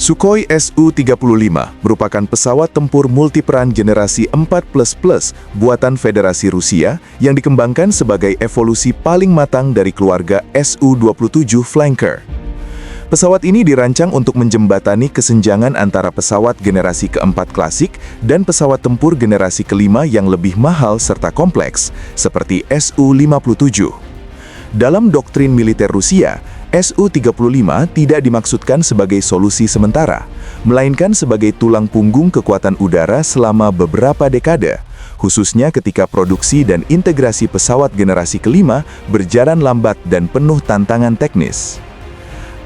Sukhoi Su-35 merupakan pesawat tempur multiperan generasi 4++ buatan Federasi Rusia yang dikembangkan sebagai evolusi paling matang dari keluarga Su-27 Flanker. Pesawat ini dirancang untuk menjembatani kesenjangan antara pesawat generasi keempat klasik dan pesawat tempur generasi kelima yang lebih mahal serta kompleks, seperti Su-57. Dalam doktrin militer Rusia, Su-35 tidak dimaksudkan sebagai solusi sementara, melainkan sebagai tulang punggung kekuatan udara selama beberapa dekade, khususnya ketika produksi dan integrasi pesawat generasi kelima berjalan lambat dan penuh tantangan teknis.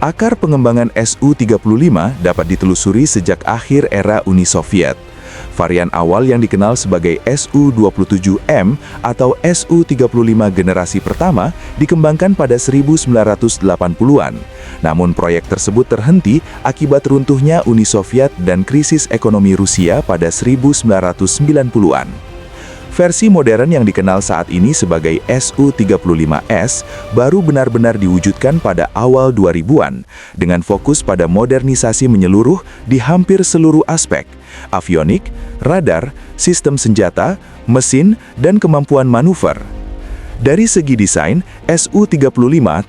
Akar pengembangan Su-35 dapat ditelusuri sejak akhir era Uni Soviet. Varian awal yang dikenal sebagai Su-27M atau Su-35 generasi pertama dikembangkan pada 1980-an. Namun proyek tersebut terhenti akibat runtuhnya Uni Soviet dan krisis ekonomi Rusia pada 1990-an. Versi modern yang dikenal saat ini sebagai Su-35S baru benar-benar diwujudkan pada awal 2000-an dengan fokus pada modernisasi menyeluruh di hampir seluruh aspek: avionik, radar, sistem senjata, mesin, dan kemampuan manuver. Dari segi desain, Su-35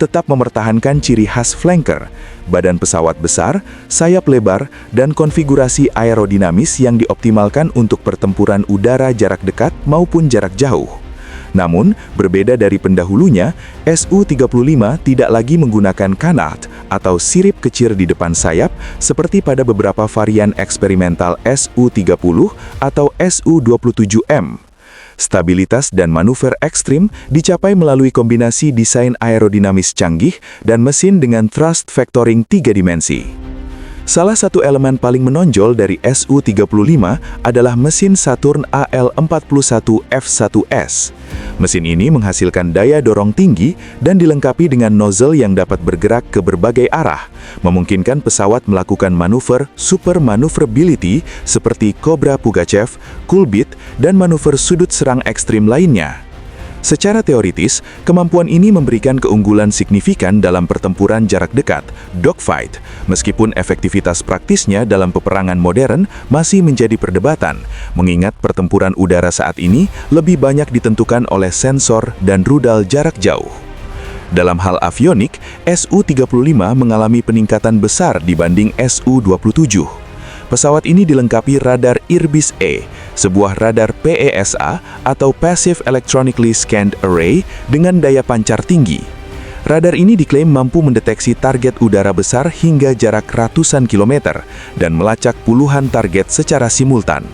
tetap mempertahankan ciri khas flanker, badan pesawat besar, sayap lebar, dan konfigurasi aerodinamis yang dioptimalkan untuk pertempuran udara jarak dekat maupun jarak jauh. Namun, berbeda dari pendahulunya, Su-35 tidak lagi menggunakan kanat atau sirip kecil di depan sayap seperti pada beberapa varian eksperimental Su-30 atau Su-27M. Stabilitas dan manuver ekstrim dicapai melalui kombinasi desain aerodinamis canggih dan mesin dengan thrust vectoring 3 dimensi. Salah satu elemen paling menonjol dari Su-35 adalah mesin Saturn AL-41F1S. Mesin ini menghasilkan daya dorong tinggi dan dilengkapi dengan nozzle yang dapat bergerak ke berbagai arah, memungkinkan pesawat melakukan manuver super maneuverability seperti Cobra Pugachev, Kulbit, dan manuver sudut serang ekstrim lainnya. Secara teoritis, kemampuan ini memberikan keunggulan signifikan dalam pertempuran jarak dekat, dogfight, meskipun efektivitas praktisnya dalam peperangan modern masih menjadi perdebatan, mengingat pertempuran udara saat ini lebih banyak ditentukan oleh sensor dan rudal jarak jauh. Dalam hal avionik, Su-35 mengalami peningkatan besar dibanding Su-27. Pesawat ini dilengkapi radar IRBIS-A, sebuah radar PESA atau Passive Electronically Scanned Array dengan daya pancar tinggi. Radar ini diklaim mampu mendeteksi target udara besar hingga jarak ratusan kilometer dan melacak puluhan target secara simultan.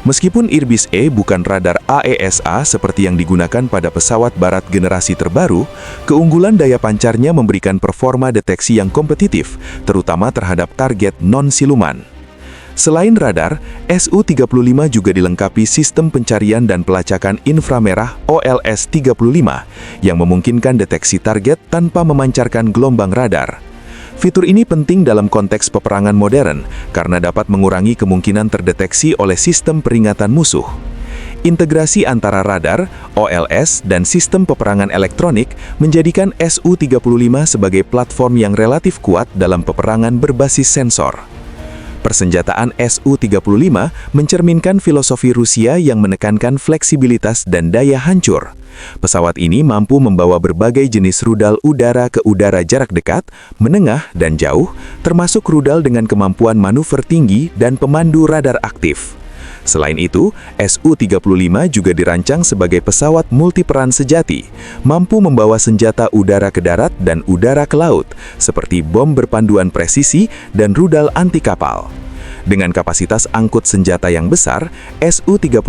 Meskipun IRBIS-A bukan radar AESA seperti yang digunakan pada pesawat barat generasi terbaru, keunggulan daya pancarnya memberikan performa deteksi yang kompetitif, terutama terhadap target non-siluman. Selain radar, Su-35 juga dilengkapi sistem pencarian dan pelacakan inframerah OLS-35 yang memungkinkan deteksi target tanpa memancarkan gelombang radar. Fitur ini penting dalam konteks peperangan modern karena dapat mengurangi kemungkinan terdeteksi oleh sistem peringatan musuh. Integrasi antara radar, OLS, dan sistem peperangan elektronik menjadikan Su-35 sebagai platform yang relatif kuat dalam peperangan berbasis sensor. Persenjataan Su-35 mencerminkan filosofi Rusia yang menekankan fleksibilitas dan daya hancur. Pesawat ini mampu membawa berbagai jenis rudal udara ke udara jarak dekat, menengah, dan jauh, termasuk rudal dengan kemampuan manuver tinggi dan pemandu radar aktif. Selain itu, Su-35 juga dirancang sebagai pesawat multiperan sejati, mampu membawa senjata udara ke darat dan udara ke laut, seperti bom berpanduan presisi dan rudal anti kapal. Dengan kapasitas angkut senjata yang besar, Su-35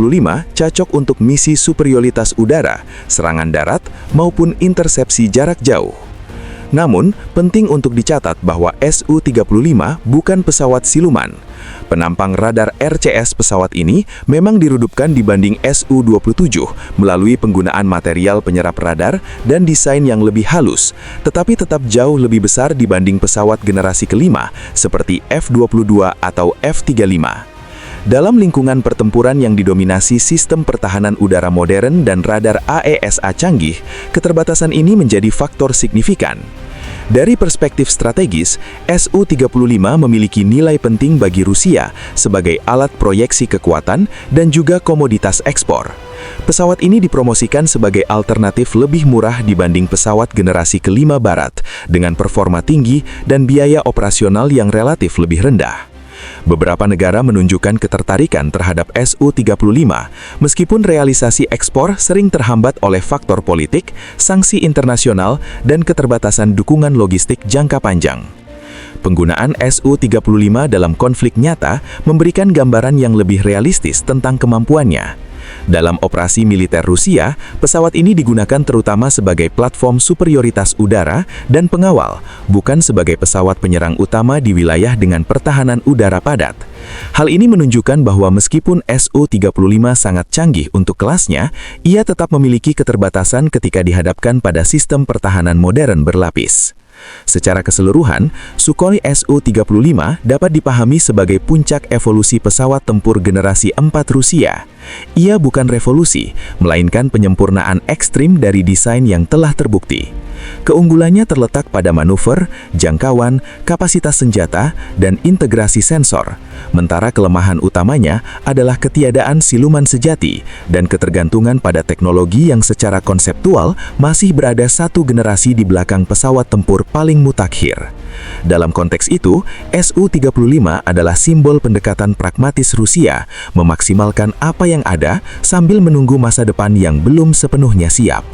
cocok untuk misi superioritas udara, serangan darat, maupun intersepsi jarak jauh. Namun, penting untuk dicatat bahwa Su-35 bukan pesawat siluman. Penampang radar RCS pesawat ini memang dirudupkan dibanding Su-27 melalui penggunaan material penyerap radar dan desain yang lebih halus, tetapi tetap jauh lebih besar dibanding pesawat generasi kelima seperti F-22 atau F-35. Dalam lingkungan pertempuran yang didominasi sistem pertahanan udara modern dan radar AESA canggih, keterbatasan ini menjadi faktor signifikan. Dari perspektif strategis, Su-35 memiliki nilai penting bagi Rusia sebagai alat proyeksi kekuatan dan juga komoditas ekspor. Pesawat ini dipromosikan sebagai alternatif lebih murah dibanding pesawat generasi kelima Barat, dengan performa tinggi dan biaya operasional yang relatif lebih rendah. Beberapa negara menunjukkan ketertarikan terhadap Su-35, meskipun realisasi ekspor sering terhambat oleh faktor politik, sanksi internasional, dan keterbatasan dukungan logistik jangka panjang. Penggunaan Su-35 dalam konflik nyata memberikan gambaran yang lebih realistis tentang kemampuannya. Dalam operasi militer Rusia, pesawat ini digunakan terutama sebagai platform superioritas udara dan pengawal, bukan sebagai pesawat penyerang utama di wilayah dengan pertahanan udara padat. Hal ini menunjukkan bahwa meskipun Su-35 sangat canggih untuk kelasnya, ia tetap memiliki keterbatasan ketika dihadapkan pada sistem pertahanan modern berlapis. Secara keseluruhan, Sukhoi Su-35 dapat dipahami sebagai puncak evolusi pesawat tempur generasi 4 Rusia. Ia bukan revolusi, melainkan penyempurnaan ekstrim dari desain yang telah terbukti. Keunggulannya terletak pada manuver, jangkauan, kapasitas senjata, dan integrasi sensor. Mentara kelemahan utamanya adalah ketiadaan siluman sejati dan ketergantungan pada teknologi yang secara konseptual masih berada satu generasi di belakang pesawat tempur paling mutakhir. Dalam konteks itu, Su-35 adalah simbol pendekatan pragmatis Rusia, memaksimalkan apa yang ada sambil menunggu masa depan yang belum sepenuhnya siap.